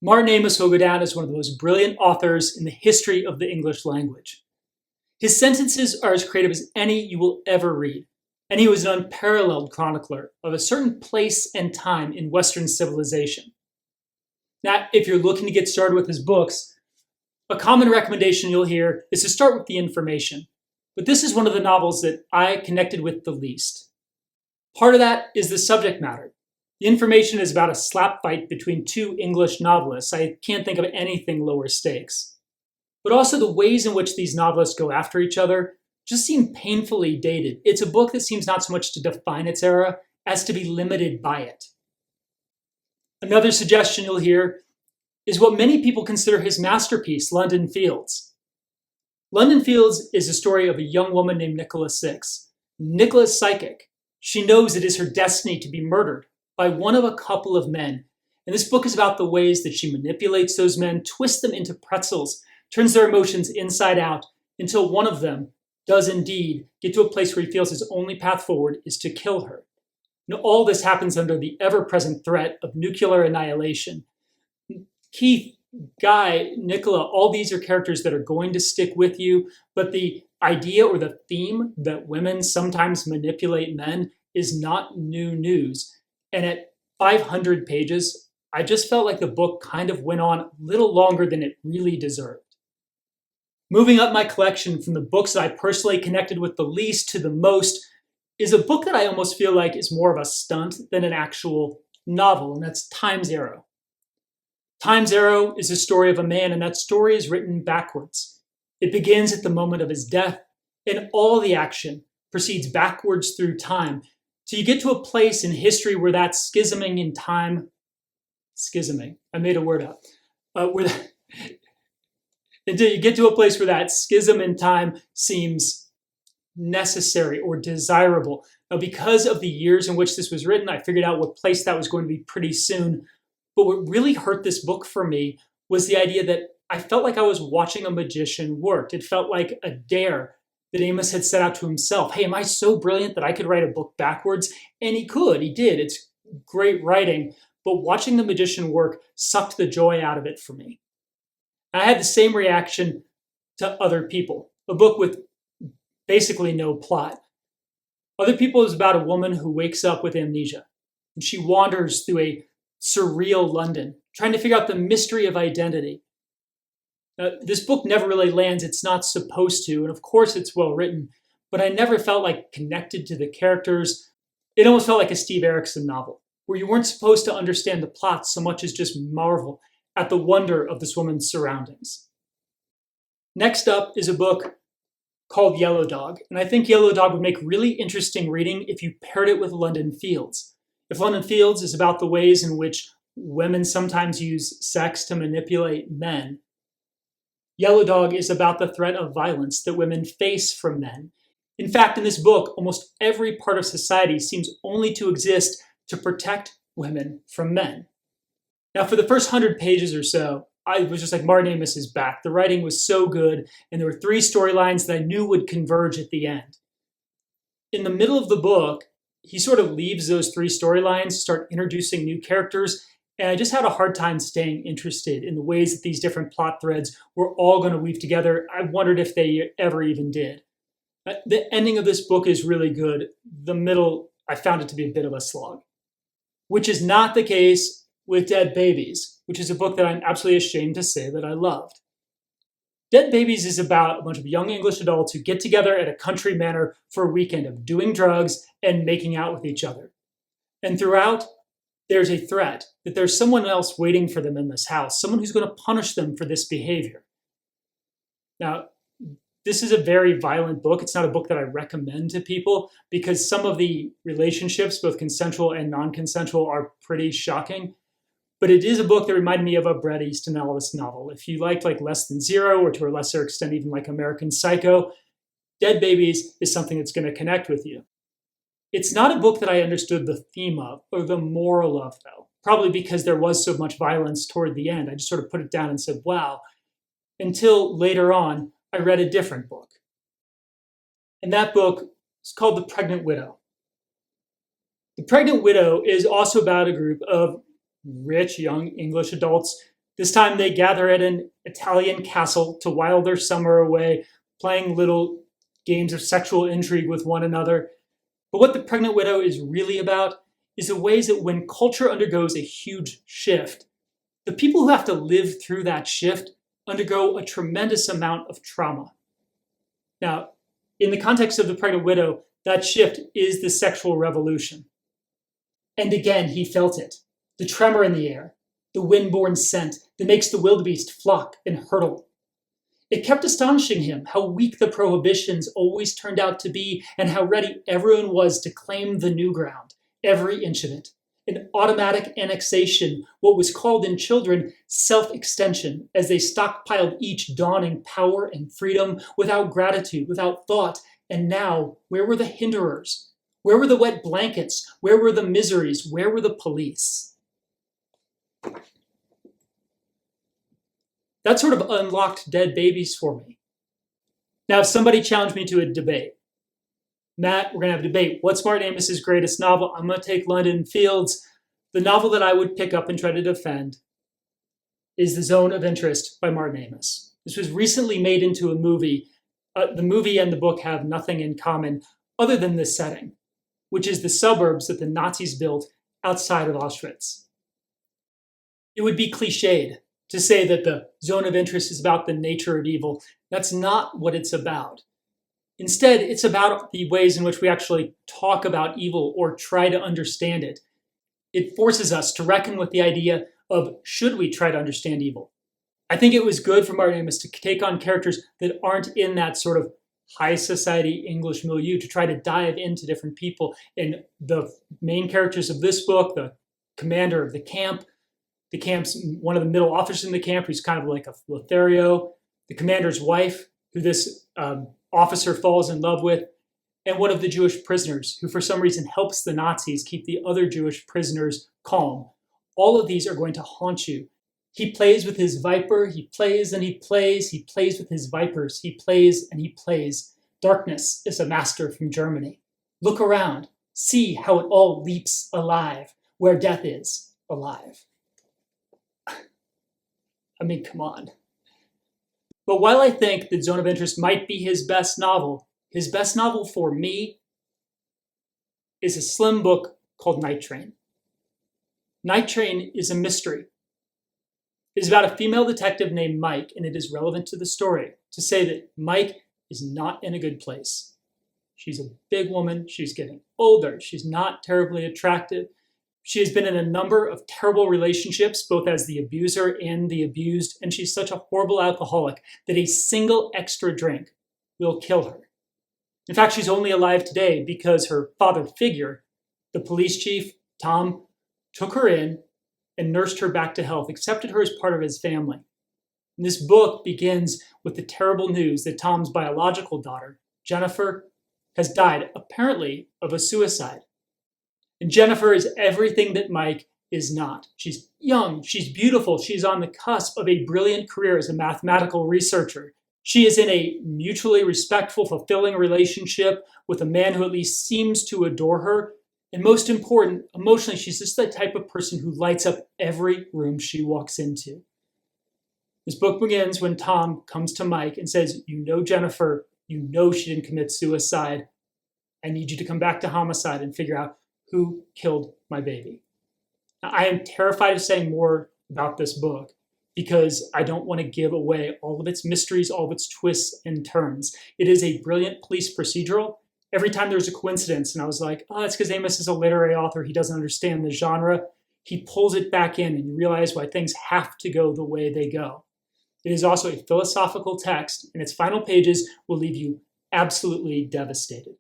Martin Amis will go down as one of the most brilliant authors in the history of the English language. His sentences are as creative as any you will ever read, and he was an unparalleled chronicler of a certain place and time in Western civilization. Now, if you're looking to get started with his books, a common recommendation you'll hear is to start with the information. But this is one of the novels that I connected with the least. Part of that is the subject matter. The information is about a slap fight between two English novelists. I can't think of anything lower stakes. But also the ways in which these novelists go after each other just seem painfully dated. It's a book that seems not so much to define its era as to be limited by it. Another suggestion you'll hear is what many people consider his masterpiece, London Fields. London Fields is a story of a young woman named Nicola Six. Nicola's psychic. She knows it is her destiny to be murdered by one of a couple of men. And this book is about the ways that she manipulates those men, twists them into pretzels, turns their emotions inside out until one of them does indeed get to a place where he feels his only path forward is to kill her. Now, all this happens under the ever-present threat of nuclear annihilation. Keith, Guy, Nicola, all these are characters that are going to stick with you, but the idea or the theme that women sometimes manipulate men is not new news. And at 500 pages, I just felt like the book kind of went on a little longer than it really deserved. Moving up my collection from the books that I personally connected with the least to the most is a book that I almost feel like is more of a stunt than an actual novel, and that's Time's Arrow. Time's Arrow is a story of a man, and that story is written backwards. It begins at the moment of his death, and all the action proceeds backwards through time. So you get to a place in history where that schisming in time, I made a word up, until you get to a place where that schism in time seems necessary or desirable. Now, because of the years in which this was written, I figured out what place that was going to be pretty soon. But what really hurt this book for me was the idea that I felt like I was watching a magician work. It felt like a dare that Amos had set out to himself. Hey, am I so brilliant that I could write a book backwards? And he could, he did. It's great writing. But watching the magician work sucked the joy out of it for me. I had the same reaction to Other People, a book with basically no plot. Other People is about a woman who wakes up with amnesia, and she wanders through a surreal London, trying to figure out the mystery of identity. This book never really lands. It's not supposed to, and of course it's well written, but I never felt like connected to the characters. It almost felt like a Steve Erickson novel, where you weren't supposed to understand the plot so much as just marvel at the wonder of this woman's surroundings. Next up is a book called Yellow Dog, and I think Yellow Dog would make really interesting reading if you paired it with London Fields. If London Fields is about the ways in which women sometimes use sex to manipulate men, Yellow Dog is about the threat of violence that women face from men. In fact, in this book, almost every part of society seems only to exist to protect women from men. Now, for the first 100 pages or so, I was just like, Martin Amis is back. The writing was so good, and there were 3 storylines that I knew would converge at the end. In the middle of the book, he sort of leaves those 3 storylines, start introducing new characters, and I just had a hard time staying interested in the ways that these different plot threads were all going to weave together. I wondered if they ever even did. The ending of this book is really good. The middle, I found it to be a bit of a slog, which is not the case with Dead Babies, which is a book that I'm absolutely ashamed to say that I loved. Dead Babies is about a bunch of young English adults who get together at a country manor for a weekend of doing drugs and making out with each other. And throughout, there's a threat that there's someone else waiting for them in this house, someone who's going to punish them for this behavior. Now, this is a very violent book. It's not a book that I recommend to people because some of the relationships, both consensual and non-consensual, are pretty shocking. But it is a book that reminded me of a Bret Easton Ellis novel. If you liked like Less Than Zero, or to a lesser extent even like American Psycho, Dead Babies is something that's going to connect with you. It's not a book that I understood the theme of or the moral of, though, probably because there was so much violence toward the end. I just sort of put it down and said, wow, until later on, I read a different book. And that book is called The Pregnant Widow. The Pregnant Widow is also about a group of rich young English adults This time they gather at an Italian castle to while their summer away, playing little games of sexual intrigue with one another. But what The Pregnant Widow is really about is the ways that when culture undergoes a huge shift, the people who have to live through that shift undergo a tremendous amount of trauma. Now, in the context of The Pregnant Widow, that shift is the sexual revolution. And again, he felt it. The tremor in the air, the wind-borne scent that makes the wildebeest flock and hurtle. It kept astonishing him how weak the prohibitions always turned out to be and how ready everyone was to claim the new ground, every inch of it. An automatic annexation, what was called in children self-extension, as they stockpiled each dawning power and freedom without gratitude, without thought. And now, where were the hinderers? Where were the wet blankets? Where were the miseries? Where were the police? That sort of unlocked dead babies for me. Now, if somebody challenged me to a debate, Matt, we're going to have a debate. What's Martin Amos's greatest novel? I'm going to take London Fields. The novel that I would pick up and try to defend is The Zone of Interest by Martin Amos. This was recently made into a movie. The movie and the book have nothing in common other than the setting, which is the suburbs that the Nazis built outside of Auschwitz. It would be cliched to say that the zone of interest is about the nature of evil. That's not what it's about. Instead, it's about the ways in which we actually talk about evil or try to understand it. It forces us to reckon with the idea of, should we try to understand evil? I think it was good for Martin Amos to take on characters that aren't in that sort of high society English milieu, to try to dive into different people. And the main characters of this book, the commander of the camp's one of the middle officers in the camp, who's kind of like a Lothario, the commander's wife, who this officer falls in love with, and one of the Jewish prisoners, who for some reason helps the Nazis keep the other Jewish prisoners calm. All of these are going to haunt you. He plays with his viper, he plays and he plays with his vipers, he plays and he plays. Darkness is a master from Germany. Look around, see how it all leaps alive, where death is alive. I mean, come on. But while I think that Zone of Interest might be his best novel for me is a slim book called Night Train. Night Train is a mystery. It is about a female detective named Mike, and it is relevant to the story to say that Mike is not in a good place. She's a big woman. She's getting older. She's not terribly attractive. She has been in a number of terrible relationships, both as the abuser and the abused, and she's such a horrible alcoholic that a single extra drink will kill her. In fact, she's only alive today because her father figure, the police chief, Tom, took her in and nursed her back to health, accepted her as part of his family. And this book begins with the terrible news that Tom's biological daughter, Jennifer, has died, apparently of a suicide. And Jennifer is everything that Mike is not. She's young, she's beautiful, she's on the cusp of a brilliant career as a mathematical researcher. She is in a mutually respectful, fulfilling relationship with a man who at least seems to adore her. And most important, emotionally, she's just the type of person who lights up every room she walks into. This book begins when Tom comes to Mike and says, "You know Jennifer, you know she didn't commit suicide. I need you to come back to homicide and figure out who killed my baby." Now, I am terrified of saying more about this book because I don't want to give away all of its mysteries, all of its twists and turns. It is a brilliant police procedural. Every time there's a coincidence, and I was like, oh, it's because Amos is a literary author. He doesn't understand the genre. He pulls it back in, and you realize why things have to go the way they go. It is also a philosophical text, and its final pages will leave you absolutely devastated.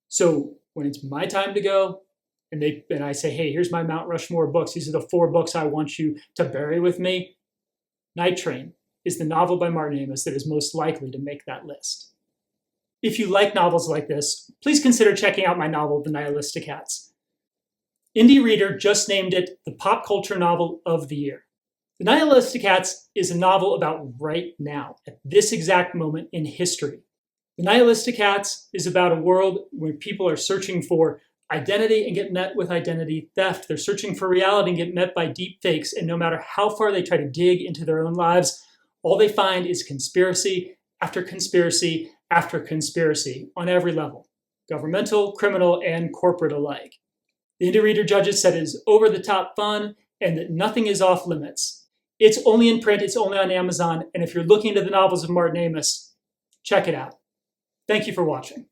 So when it's my time to go, and I say, hey, here's my Mount Rushmore books. These are the 4 books I want you to bury with me. Night Train is the novel by Martin Amos that is most likely to make that list. If you like novels like this, please consider checking out my novel, The Nihilistic Hats. Indie Reader just named it the Pop Culture Novel of the Year. The Nihilistic Hats is a novel about right now, at this exact moment in history. The Nihilistic Hats is about a world where people are searching for identity and get met with identity theft. They're searching for reality and get met by deep fakes. And no matter how far they try to dig into their own lives, all they find is conspiracy after conspiracy after conspiracy on every level, governmental, criminal, and corporate alike. The Indie Reader judges said it is over the top fun and that nothing is off limits. It's only in print, it's only on Amazon, and if you're looking into the novels of Martin Amis, check it out. Thank you for watching.